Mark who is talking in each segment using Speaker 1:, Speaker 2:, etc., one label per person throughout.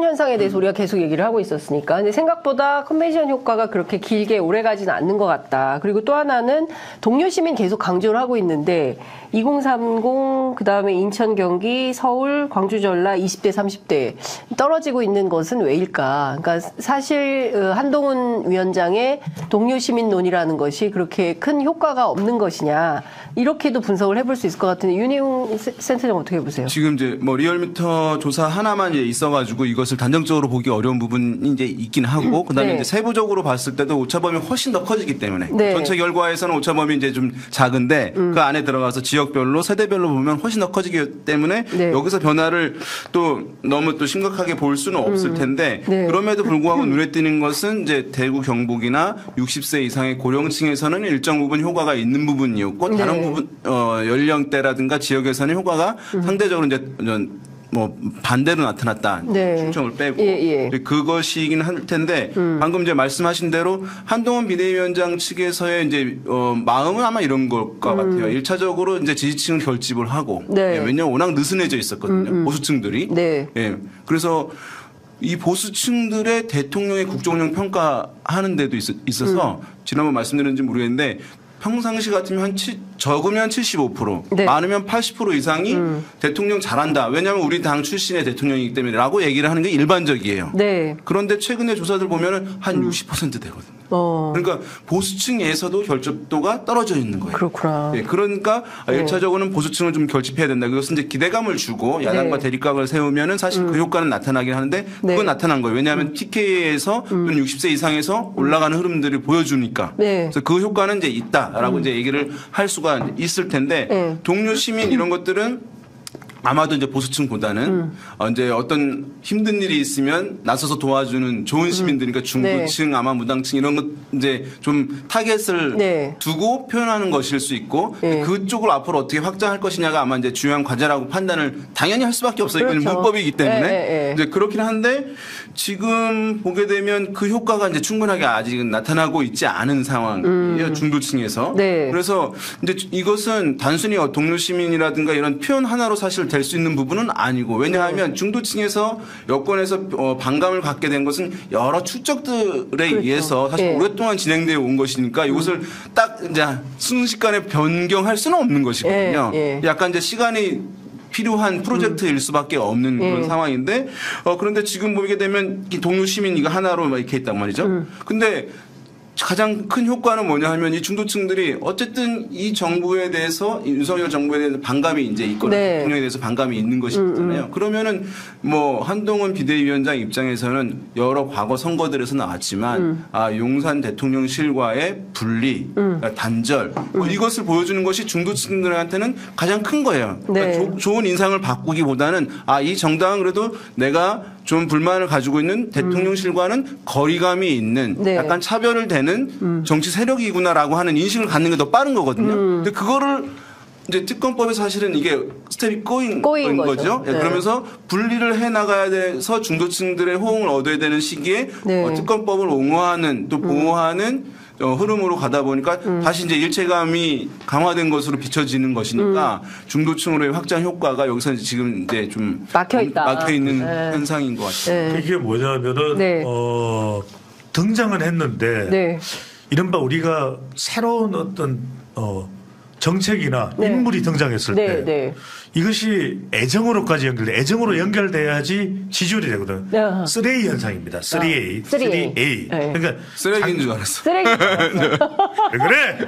Speaker 1: 현상에 대해서 우리가 계속 얘기를 하고 있었으니까. 근데 생각보다 컨벤션 효과가 그렇게 길게 오래가지는 않는 것 같다. 그리고 또 하나는 동료 시민 계속 강조를 하고 있는데 2030 그다음에 인천, 경기, 서울, 광주, 전라 20대, 30대 떨어지고 있는 것은 왜일까? 그러니까 사실 한동훈 위원장의 동료 시민론이라는 것이 그렇게 큰 효과가 없는 것이냐 이렇게도 분석을 해볼 수 있을 것 같은데 윤희용 센터장 어떻게 보세요?
Speaker 2: 지금 이제 뭐 리얼미터 조사 하나만 이제 있어가지고 이것을 단정적으로 보기 어려운 부분이 이제 있긴 하고 그다음에
Speaker 1: 네.
Speaker 2: 이제 세부적으로 봤을 때도 오차범위 훨씬 더 커지기 때문에
Speaker 1: 네.
Speaker 2: 전체 결과에서는 오차범위 이제 좀 작은데 그 안에 들어가서 지역별로 세대별로 보면 훨씬 더 커지기 때문에
Speaker 1: 네.
Speaker 2: 여기서 변화를 또 너무 또 심각하게 볼 수는 없을 텐데
Speaker 1: 네.
Speaker 2: 그럼에도 불구하고 눈에 띄는 것은 이제 대구 경북이나 60세 이상의 고령층에서는 일정 부분 효과가 있는 부분이었고 다른
Speaker 1: 네.
Speaker 2: 부분 연령대라든가 지역에서는 효과가 상대적으로 이제 뭐 반대로 나타났다.
Speaker 1: 네.
Speaker 2: 충청을 빼고
Speaker 1: 예.
Speaker 2: 그것이긴 할 텐데 방금 이제 말씀하신 대로 한동훈 비대위원장 측에서의 이제 마음은 아마 이런 걸 것 같아요. 1차적으로 이제 지지층을 결집을 하고
Speaker 1: 네.
Speaker 2: 예, 왜냐하면 워낙 느슨해져 있었거든요. 보수층들이.
Speaker 1: 네.
Speaker 2: 예. 그래서 이 보수층들의 대통령의 국정운영 평가하는 데도 있어서 지난번 말씀드렸는지 모르겠는데 평상시 같으면 적으면 75%,
Speaker 1: 네.
Speaker 2: 많으면 80% 이상이 대통령 잘한다. 왜냐하면 우리 당 출신의 대통령이기 때문에라고 얘기를 하는 게 일반적이에요.
Speaker 1: 네.
Speaker 2: 그런데 최근에 조사들 보면은 한 60% 되거든요. 그러니까 보수층에서도 결집도가 떨어져 있는 거예요.
Speaker 1: 그렇구나.
Speaker 2: 네, 그러니까
Speaker 1: 네.
Speaker 2: 1차적으로는 보수층을 좀 결집해야 된다. 그것은 이제 기대감을 주고 야당과
Speaker 1: 네.
Speaker 2: 대립각을 세우면은 사실 그 효과는 나타나긴 하는데 그건
Speaker 1: 네.
Speaker 2: 나타난 거예요. 왜냐하면 TK에서 또는 60세 이상에서 올라가는 흐름들을 보여주니까.
Speaker 1: 네.
Speaker 2: 그래서 그 효과는 이제 있다라고 이제 얘기를 할 수가 있을 텐데
Speaker 1: 네.
Speaker 2: 동료 시민 이런 것들은 아마도 이제 보수층보다는 이제 어떤 힘든 일이 있으면 나서서 도와주는 좋은 시민들이니까 중도층, 아마 무당층 이런 것 이제 좀 타겟을
Speaker 1: 네.
Speaker 2: 두고 표현하는 것일 수 있고
Speaker 1: 네.
Speaker 2: 그쪽을 앞으로 어떻게 확장할 것이냐가 아마 이제 중요한 과제라고 판단을 당연히 할 수밖에 없어요. 이건
Speaker 1: 그렇죠.
Speaker 2: 문법이기 때문에
Speaker 1: 네.
Speaker 2: 이제 그렇긴 한데 지금 보게 되면 그 효과가 이제 충분하게 아직은 나타나고 있지 않은 상황이에요. 중도층에서.
Speaker 1: 네.
Speaker 2: 그래서 이제 이것은 단순히 동료 시민이라든가 이런 표현 하나로 사실 될 수 있는 부분은 아니고 왜냐하면 중도층에서 여권에서 반감을 갖게 된 것은 여러 추적들에
Speaker 1: 그렇죠.
Speaker 2: 의해서 사실
Speaker 1: 네.
Speaker 2: 오랫동안 진행되어 온 것이니까 이것을 딱 이제 순식간에 변경할 수는 없는 것이거든요.
Speaker 1: 네.
Speaker 2: 약간 이제 시간이 필요한 프로젝트일 수밖에 없는 그런 상황인데 그런데 지금 보게 되면 이 동료 시민 이거 하나로 이렇게 있단 말이죠. 근데 가장 큰 효과는 뭐냐 하면 이 중도층들이 어쨌든 이 정부에 대해서 윤석열 정부에 대해서 반감이 이제 있거나
Speaker 1: 네.
Speaker 2: 대통령에 대해서 반감이 있는 것이잖아요. 그러면은 뭐 한동훈 비대위원장 입장에서는 여러 과거 선거들에서 나왔지만 용산 대통령실과의 분리, 단절 이것을 보여주는 것이 중도층들한테는 가장 큰 거예요.
Speaker 1: 네.
Speaker 2: 그러니까 좋은 인상을 바꾸기보다는 이 정당은 그래도 내가 좀 불만을 가지고 있는 대통령실과는 거리감이 있는
Speaker 1: 네.
Speaker 2: 약간 차별을 대는 정치 세력이구나라고 하는 인식을 갖는 게 더 빠른 거거든요. 근데 그거를 이제 특검법에서 사실은 이게 스텝이 꼬인 거죠.
Speaker 1: 네.
Speaker 2: 그러면서 분리를 해 나가야 돼서 중도층들의 호응을 얻어야 되는 시기에
Speaker 1: 네.
Speaker 2: 특검법을 옹호하는 또 보호하는 흐름으로 가다 보니까 다시 이제 일체감이 강화된 것으로 비춰지는 것이니까 중도층으로의 확장 효과가 여기서 지금 이제 좀
Speaker 1: 막혀
Speaker 2: 있는
Speaker 1: 네.
Speaker 2: 현상인 것 같아요.
Speaker 1: 네.
Speaker 3: 이게 뭐냐면은
Speaker 1: 네.
Speaker 3: 등장은 했는데
Speaker 1: 네.
Speaker 3: 이른바 우리가 새로운 어떤 정책이나
Speaker 1: 네.
Speaker 3: 인물이 등장했을
Speaker 1: 네.
Speaker 3: 때
Speaker 1: 네.
Speaker 3: 이것이 애정으로까지 애정으로 연결돼야지 지지율이 되거든.
Speaker 1: 네.
Speaker 3: 3A 현상입니다. 3A.
Speaker 1: 3A.
Speaker 3: 네. 그러니까
Speaker 2: 쓰레기인 줄 알았어.
Speaker 1: 쓰레기.
Speaker 3: 왜 그래?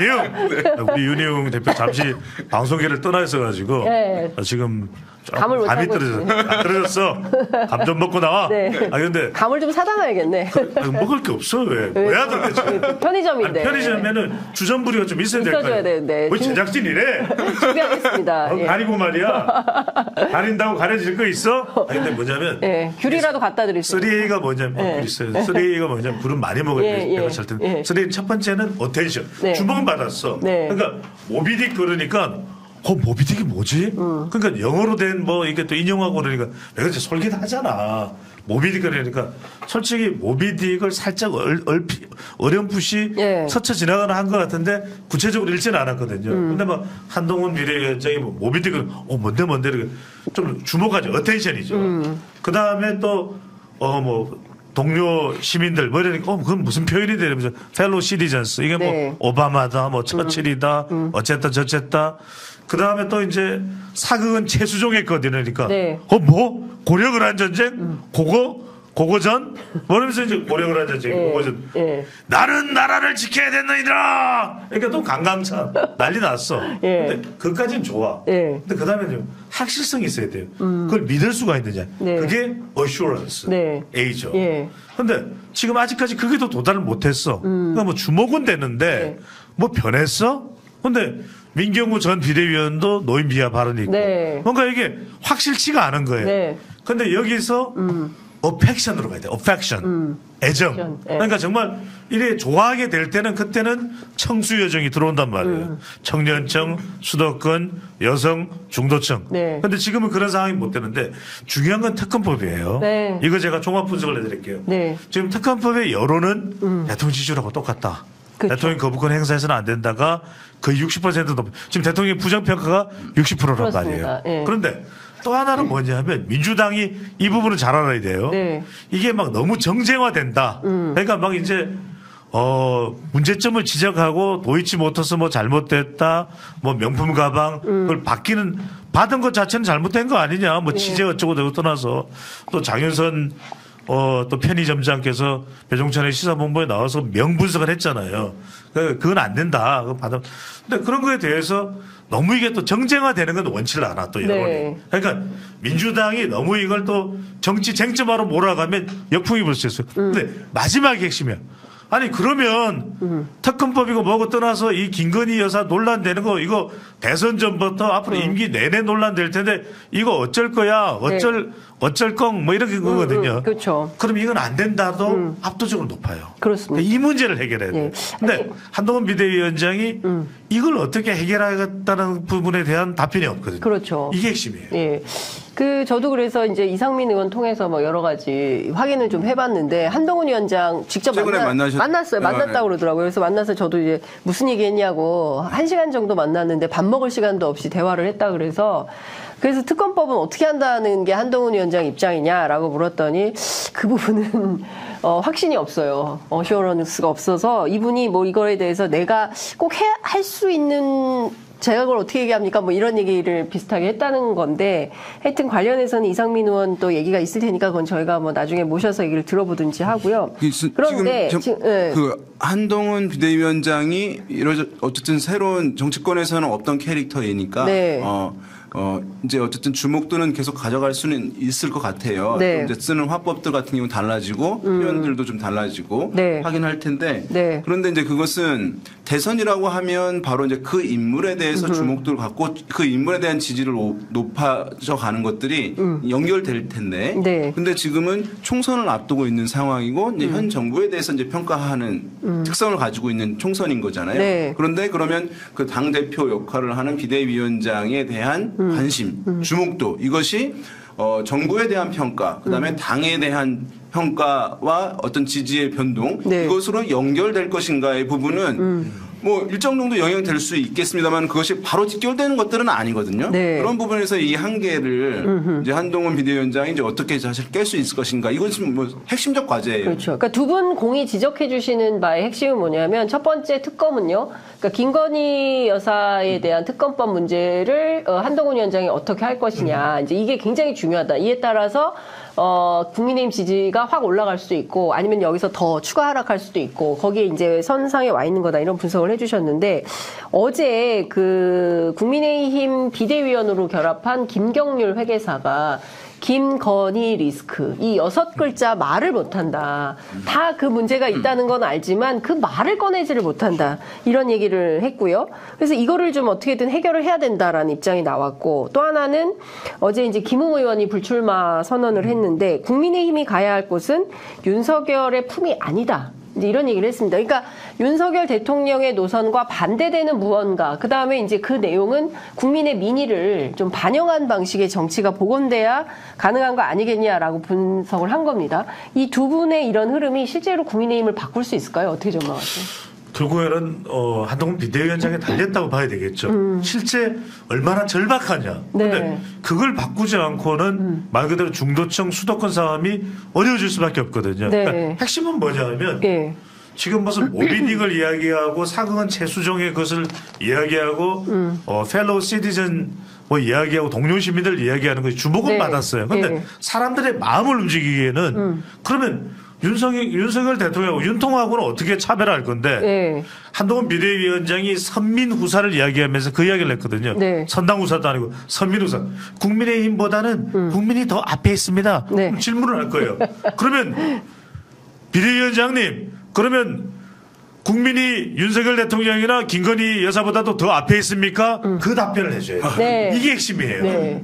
Speaker 3: 윤희웅. 우리 윤희웅 대표 잠시 방송계를 떠나 있어가지고
Speaker 1: 네.
Speaker 3: 지금
Speaker 1: 감을 못
Speaker 3: 감이
Speaker 1: 하고
Speaker 3: 떨어졌어. 감 좀 먹고 나와.
Speaker 1: 네.
Speaker 3: 근데
Speaker 1: 감을 좀 사다 놔야겠네.
Speaker 3: 먹을 게 없어 왜? 뭐야 도대체?
Speaker 1: 편의점인데.
Speaker 3: 편의점에면은 주전부리가 좀 있어야 될
Speaker 1: 있어줘야
Speaker 3: 거야.
Speaker 1: 되는데.
Speaker 3: 뭐 제작진이래?
Speaker 1: 준비하겠습니다. 예.
Speaker 3: 가리고 말이야. 가린다고 가려질 거 있어? 근데 뭐냐면
Speaker 1: 예. 귤이라도 갖다 드리세요.
Speaker 3: 3A가 뭐냐면 있어요. 3A가 뭐냐면 굴은 많이 먹어야
Speaker 1: 예,
Speaker 3: 배가
Speaker 1: 예.
Speaker 3: 찰 텐데.
Speaker 1: 예.
Speaker 3: 3A 첫 번째는 어텐션.
Speaker 1: 네.
Speaker 3: 주목은 받았어.
Speaker 1: 네.
Speaker 3: 그러니까 모비딕 그러니까 모비딕이 뭐지? 그러니까 영어로 된 뭐 이게 또 인용하고 그러니까 내가 이제 솔깃하잖아. 모비딕 그러니까 솔직히 모비딕을 살짝 어렴풋이
Speaker 1: 예.
Speaker 3: 스쳐 지나가는 한 것 같은데 구체적으로 읽지는 않았거든요. 근데 막 한동훈 비대위원장이 뭐 모비딕은 뭔데 이렇게 좀 주목하죠. 어텐션이죠. 그 다음에 또 뭐 동료 시민들 뭐 이러니까 그건 무슨 표현인데 이러면서 펠로 시티즌스 이게
Speaker 1: 네.
Speaker 3: 뭐 오바마다 뭐 처칠이다 어쨌다 저쨌다. 그 다음에 또 이제 사극은 최수종의 것 이러니까
Speaker 1: 네.
Speaker 3: 뭐 고력을 한 전쟁 고고전 뭐 이러면서 이제 고력을 한 전쟁 고고전
Speaker 1: 예.
Speaker 3: 나는 나라를 지켜야 된다니라. 그러니까 또 강강찬 난리 났어.
Speaker 1: 예.
Speaker 3: 근데 그까지는 좋아.
Speaker 1: 예.
Speaker 3: 근데 그 다음에는 확실성이 있어야 돼요. 그걸 믿을 수가 있느냐.
Speaker 1: 네.
Speaker 3: 그게 assurance.
Speaker 1: 네.
Speaker 3: A죠.
Speaker 1: 예.
Speaker 3: 근데 지금 아직까지 그게도 도달을 못했어. 그러니까 뭐 주목은 됐는데
Speaker 1: 네.
Speaker 3: 뭐 변했어? 근데 민경우 전 비대위원도 노인 비하 발언이 있고
Speaker 1: 네.
Speaker 3: 뭔가 이게 확실치가 않은 거예요.
Speaker 1: 네.
Speaker 3: 근데 여기서 affection으로 가야 돼. affection. 애정.
Speaker 1: 예.
Speaker 3: 그러니까 정말 이래 좋아하게 될 때는 그때는 청수 여정이 들어온단 말이에요. 청년층, 수도권, 여성, 중도층.
Speaker 1: 네.
Speaker 3: 근데 지금은 그런 상황이 못 되는데 중요한 건 특검법이에요.
Speaker 1: 네.
Speaker 3: 이거 제가 종합 분석을 해드릴게요.
Speaker 1: 네.
Speaker 3: 지금 특검법의 여론은 대통령 지지율하고 똑같다.
Speaker 1: 그렇죠.
Speaker 3: 대통령 거부권 행사해서는 안 된다가 거의 60% 넘. 지금 대통령 부정평가가 60%란
Speaker 1: 그렇습니다.
Speaker 3: 말이에요.
Speaker 1: 예.
Speaker 3: 그런데 또 하나는 뭐냐면 민주당이 이 부분을 잘 알아야 돼요.
Speaker 1: 네.
Speaker 3: 이게 막 너무 정쟁화된다. 그러니까 막 이제 문제점을 지적하고 도이치모터스 뭐 잘못됐다. 뭐 명품 가방 그걸 받은 것 자체는 잘못된 거 아니냐. 뭐 취재 어쩌고 저쩌고 떠나서 또 장윤선 또 편의점장께서 배종찬의 시사본부에 나와서 명분석을 했잖아요. 그건 안 된다. 근데 그런 거에 대해서 너무 이게 또 정쟁화되는 건 원치를 않아, 또 여론이.
Speaker 1: 네.
Speaker 3: 그러니까 민주당이 너무 이걸 또 정치 쟁점화로 몰아가면 역풍이 불 수 있어요. 근데 마지막이 핵심이야. 아니 그러면 특검법이고 뭐고 떠나서 이 김건희 여사 논란되는 거 이거 대선 전부터 앞으로 임기 내내 논란될 텐데 이거 어쩔 거야 어쩔 건 뭐 이렇게 거거든요.
Speaker 1: 그렇죠.
Speaker 3: 그럼 이건 안 된다도 압도적으로 높아요.
Speaker 1: 그렇습니다.
Speaker 3: 이 문제를 해결해야 돼요.
Speaker 1: 네.
Speaker 3: 근데 한동훈 비대위원장이 이걸 어떻게 해결하겠다는 부분에 대한 답변이 없거든요.
Speaker 1: 그렇죠.
Speaker 3: 이게 핵심이에요.
Speaker 1: 예. 저도 그래서 이제 이상민 의원 통해서 뭐 여러 가지 확인을 좀 해봤는데 한동훈 위원장 직접
Speaker 2: 최근에
Speaker 1: 만났어요. 만났다고 그러더라고요. 그래서 만나서 저도 이제 무슨 얘기 했냐고 1시간 정도 만났는데 밥 먹을 시간도 없이 대화를 했다 그래서 특검법은 어떻게 한다는 게 한동훈 위원장 입장이냐라고 물었더니 그 부분은 확신이 없어요. 어시어런스가 없어서 이분이 뭐 이거에 대해서 내가 꼭 할 수 있는 제가 그걸 어떻게 얘기합니까? 뭐 이런 얘기를 비슷하게 했다는 건데 하여튼 관련해서는 이상민 의원 또 얘기가 있을 테니까 그건 저희가 뭐 나중에 모셔서 얘기를 들어보든지 하고요. 그런데
Speaker 2: 지금 그 한동훈 비대위원장이 어쨌든 새로운 정치권에서는 없던 캐릭터이니까
Speaker 1: 네.
Speaker 2: 이제 어쨌든 주목도는 계속 가져갈 수는 있을 것 같아요.
Speaker 1: 네.
Speaker 2: 이제 쓰는 화법들 같은 경우는 달라지고 표현들도 좀 달라지고
Speaker 1: 네.
Speaker 2: 하긴 할 텐데
Speaker 1: 네.
Speaker 2: 그런데 이제 그것은 대선이라고 하면 바로 이제 그 인물에 대해서 주목도를 갖고 그 인물에 대한 지지를 높아져 가는 것들이 연결될 텐데
Speaker 1: 네.
Speaker 2: 근데 지금은 총선을 앞두고 있는 상황이고 이제 현 정부에 대해서 이제 평가하는 특성을 가지고 있는 총선인 거잖아요.
Speaker 1: 네.
Speaker 2: 그런데 그러면 그 당 대표 역할을 하는 비대위원장에 대한 관심, 주목도 이것이 정부에 대한 평가, 그다음에 당에 대한 평가와 어떤 지지의 변동
Speaker 1: 네.
Speaker 2: 이것으로 연결될 것인가의 부분은 뭐 일정 정도 영향될 수 있겠습니다만 그것이 바로 직결되는 것들은 아니거든요.
Speaker 1: 네.
Speaker 2: 그런 부분에서 이 한계를 이제 한동훈 비대위원장이 이제 어떻게 사실 깰 수 있을 것인가 이것은 뭐 핵심적 과제예요.
Speaker 1: 그렇죠. 그러니까 두 분 공이 지적해 주시는 바의 핵심은 뭐냐면 첫 번째 특검은요. 그러니까 김건희 여사에 대한 특검법 문제를 한동훈 위원장이 어떻게 할 것이냐. 이제 이게 굉장히 중요하다. 이에 따라서 국민의힘 지지가 확 올라갈 수도 있고 아니면 여기서 더 추가 하락할 수도 있고 거기에 이제 선상에 와 있는 거다 이런 분석을 해주셨는데 어제 그 국민의힘 비대위원으로 결합한 김경률 회계사가 김건희 리스크 이 6글자 말을 못한다. 다 그 문제가 있다는 건 알지만 그 말을 꺼내지를 못한다. 이런 얘기를 했고요. 그래서 이거를 좀 어떻게든 해결을 해야 된다라는 입장이 나왔고 또 하나는 어제 이제 김웅 의원이 불출마 선언을 했는데 국민의힘이 가야 할 곳은 윤석열의 품이 아니다. 이제 이런 얘기를 했습니다. 그러니까 윤석열 대통령의 노선과 반대되는 무언가, 그 다음에 이제 그 내용은 국민의 민의를 좀 반영한 방식의 정치가 복원돼야 가능한 거 아니겠냐라고 분석을 한 겁니다. 이 두 분의 이런 흐름이 실제로 국민의힘을 바꿀 수 있을까요? 어떻게 전망하세요?
Speaker 3: 결국에는 한동훈 비대위원장에 달렸다고 봐야 되겠죠. 실제 얼마나 절박하냐. 그런데
Speaker 1: 네.
Speaker 3: 그걸 바꾸지 않고는 말 그대로 중도층 수도권 싸움이 어려워질 수밖에 없거든요.
Speaker 1: 네.
Speaker 3: 그러니까 핵심은 뭐냐면
Speaker 1: 예.
Speaker 3: 지금 무슨 모비딕을 이야기하고 사극은 최수종의 것을 이야기하고 펠로우 시티즌 뭐 이야기하고 동료 시민들 이야기하는 것이 주목은
Speaker 1: 네.
Speaker 3: 받았어요. 그런데
Speaker 1: 네.
Speaker 3: 사람들의 마음을 움직이기에는 그러면 윤석열 대통령하고 윤통하고는 어떻게 차별할 건데
Speaker 1: 네.
Speaker 3: 한동훈 비대위원장이 선민 후사를 이야기하면서 그 이야기를 했거든요.
Speaker 1: 네.
Speaker 3: 선당 후사도 아니고 선민 후사. 국민의힘보다는 국민이 더 앞에 있습니다.
Speaker 1: 네.
Speaker 3: 그럼 질문을 할 거예요. 그러면 비대위원장님, 그러면 국민이 윤석열 대통령이나 김건희 여사보다도 더 앞에 있습니까? 그 답변을 해줘요.
Speaker 1: 네.
Speaker 3: 이게 핵심이에요.
Speaker 1: 네.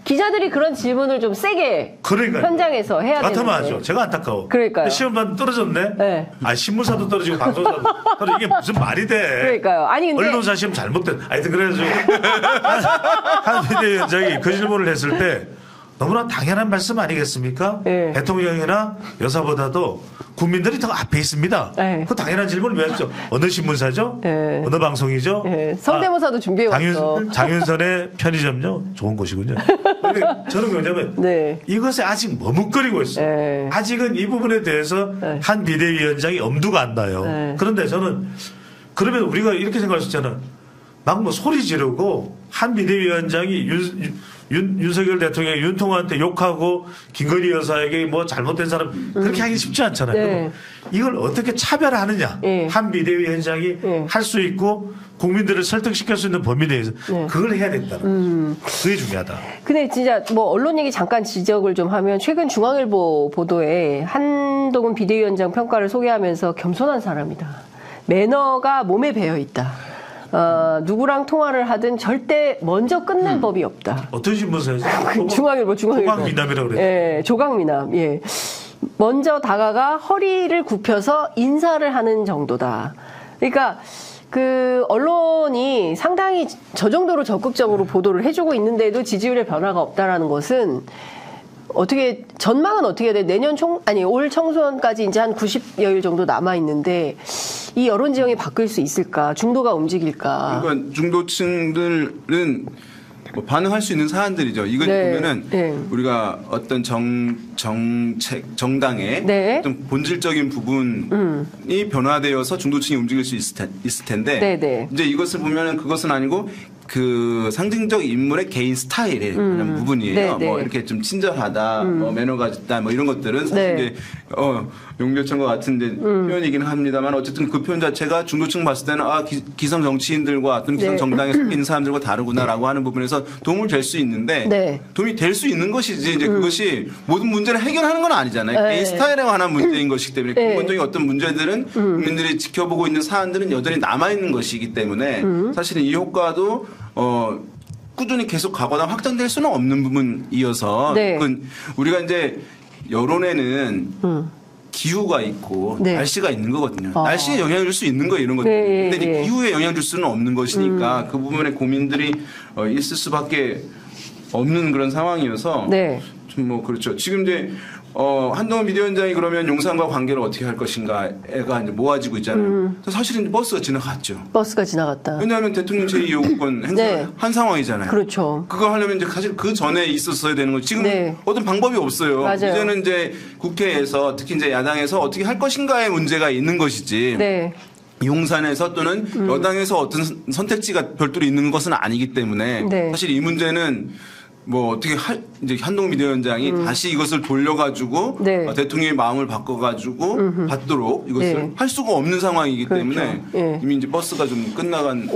Speaker 1: 기자들이 그런 질문을 좀 세게
Speaker 3: 그러니까요.
Speaker 1: 현장에서 해야 되는데.
Speaker 3: 같으면 하죠. 제가 안타까워.
Speaker 1: 그러니까요.
Speaker 3: 시험반 떨어졌네.
Speaker 1: 네.
Speaker 3: 신문사도 떨어지고 방송사도 떨어지고 이게 무슨 말이 돼.
Speaker 1: 그러니까요. 아니 근데
Speaker 3: 언론사 시험 잘못된. 하여튼 그래가지고 한 비대위원장이 그 질문을 했을 때 너무나 당연한 말씀 아니겠습니까?
Speaker 1: 네.
Speaker 3: 대통령이나 여사보다도 국민들이 더 앞에 있습니다.
Speaker 1: 네.
Speaker 3: 그 당연한 질문을 왜 했죠? 어느 신문사죠?
Speaker 1: 네.
Speaker 3: 어느 방송이죠?
Speaker 1: 네. 성대모사도 준비해왔어.
Speaker 3: 장윤선의 편의점요? 좋은 곳이군요. 근데 저는 뭐냐면
Speaker 1: 네.
Speaker 3: 이것에 아직 머뭇거리고 있어요.
Speaker 1: 네.
Speaker 3: 아직은 이 부분에 대해서
Speaker 1: 네.
Speaker 3: 한 비대위원장이 엄두가 안 나요.
Speaker 1: 네.
Speaker 3: 그런데 저는 그러면 우리가 이렇게 생각할 수 있잖아요. 막 뭐 소리 지르고 한 비대위원장이 윤석열 대통령이 윤통한테 욕하고 김건희 여사에게 뭐 잘못된 사람 그렇게 하기 쉽지 않잖아요.
Speaker 1: 네.
Speaker 3: 이걸 어떻게 차별하느냐.
Speaker 1: 네.
Speaker 3: 한 비대위원장이
Speaker 1: 네.
Speaker 3: 할 수 있고 국민들을 설득시킬 수 있는 범위 내에서
Speaker 1: 네.
Speaker 3: 그걸 해야 된다는 그게 중요하다.
Speaker 1: 근데 진짜 뭐 언론 얘기 잠깐 지적을 좀 하면 최근 중앙일보 보도에 한동훈 비대위원장 평가를 소개하면서 겸손한 사람이다. 매너가 몸에 배어 있다. 누구랑 통화를 하든 절대 먼저 끝낸 법이 없다.
Speaker 3: 어떤 신문사에서?
Speaker 1: 중앙일보.
Speaker 3: 조각미남이라고 그랬죠.
Speaker 1: 예, 조각미남. 예. 먼저 다가가 허리를 굽혀서 인사를 하는 정도다. 그러니까 그 언론이 상당히 저 정도로 적극적으로 보도를 해주고 있는데도 지지율의 변화가 없다라는 것은 어떻게 전망은 어떻게 해야 돼? 올 총선까지 이제 한 90여일 정도 남아 있는데 이 여론 지형이 바뀔 수 있을까? 중도가 움직일까?
Speaker 2: 그러니까 중도층들은 뭐 반응할 수 있는 사안들이죠. 이걸
Speaker 1: 네.
Speaker 2: 보면은
Speaker 1: 네.
Speaker 2: 우리가 어떤 정책, 정당의
Speaker 1: 네.
Speaker 2: 어떤 본질적인 부분이 변화되어서 중도층이 움직일 수 있을 텐데
Speaker 1: 네, 네.
Speaker 2: 이제 이것을 보면은 그것은 아니고 그 상징적 인물의 개인 스타일의 그런 부분이에요.
Speaker 1: 네, 네.
Speaker 2: 뭐 이렇게 좀 친절하다, 뭐 매너가 있다, 뭐 이런 것들은 사실
Speaker 1: 네.
Speaker 2: 이제 용려천과 같은 이제 표현이긴 합니다만 어쨌든 그 표현 자체가 중도층 봤을 때는 기성 정치인들과 어떤 기성
Speaker 1: 네.
Speaker 2: 정당에 속해 있는 사람들과 다르구나라고 하는 부분에서 도움을 될 수 있는데
Speaker 1: 네.
Speaker 2: 도움이 될 수 있는 것이지 이제 그것이 모든 문제를 해결하는 건 아니잖아요.
Speaker 1: 네.
Speaker 2: 개인 스타일에 관한 문제인 것이기 때문에
Speaker 1: 네.
Speaker 2: 근본적인 어떤 문제들은 국민들이 지켜보고 있는 사안들은 여전히 남아 있는 것이기 때문에 사실은 이 효과도 꾸준히 계속 가거나 확장될 수는 없는 부분이어서
Speaker 1: 네.
Speaker 2: 그건 우리가 이제 여론에는 기후가 있고
Speaker 1: 네.
Speaker 2: 날씨가 있는 거거든요. 날씨에 영향을 줄 수 있는 거 이런 것들.
Speaker 1: 네,
Speaker 2: 근데 이제
Speaker 1: 네.
Speaker 2: 기후에 영향을 줄 수는 없는 것이니까 그 부분에 고민들이 있을 수밖에 없는 그런 상황이어서
Speaker 1: 네.
Speaker 2: 좀 뭐 그렇죠. 지금 이제 한동훈 비대위원장이 그러면 용산과 관계를 어떻게 할 것인가가 이제 모아지고 있잖아요. 사실은 버스가 지나갔죠.
Speaker 1: 버스가 지나갔다.
Speaker 2: 왜냐하면 대통령 제2요구권 행사한
Speaker 1: 네.
Speaker 2: 상황이잖아요.
Speaker 1: 그렇죠.
Speaker 2: 그거 하려면 이제 사실 그 전에 있었어야 되는 거죠. 지금
Speaker 1: 네.
Speaker 2: 어떤 방법이 없어요.
Speaker 1: 맞아요.
Speaker 2: 이제는 이제 국회에서 특히 이제 야당에서 어떻게 할 것인가의 문제가 있는 것이지.
Speaker 1: 네.
Speaker 2: 용산에서 또는 여당에서 어떤 선택지가 별도로 있는 것은 아니기 때문에
Speaker 1: 네.
Speaker 2: 사실 이 문제는 뭐 어떻게 이제 한동훈 비대위원장이 다시 이것을 돌려가지고
Speaker 1: 네.
Speaker 2: 대통령의 마음을 바꿔가지고 받도록 이것을
Speaker 1: 네.
Speaker 2: 할 수가 없는 상황이기
Speaker 1: 그렇죠.
Speaker 2: 때문에
Speaker 1: 예.
Speaker 2: 이미 이제 버스가 좀 끝나간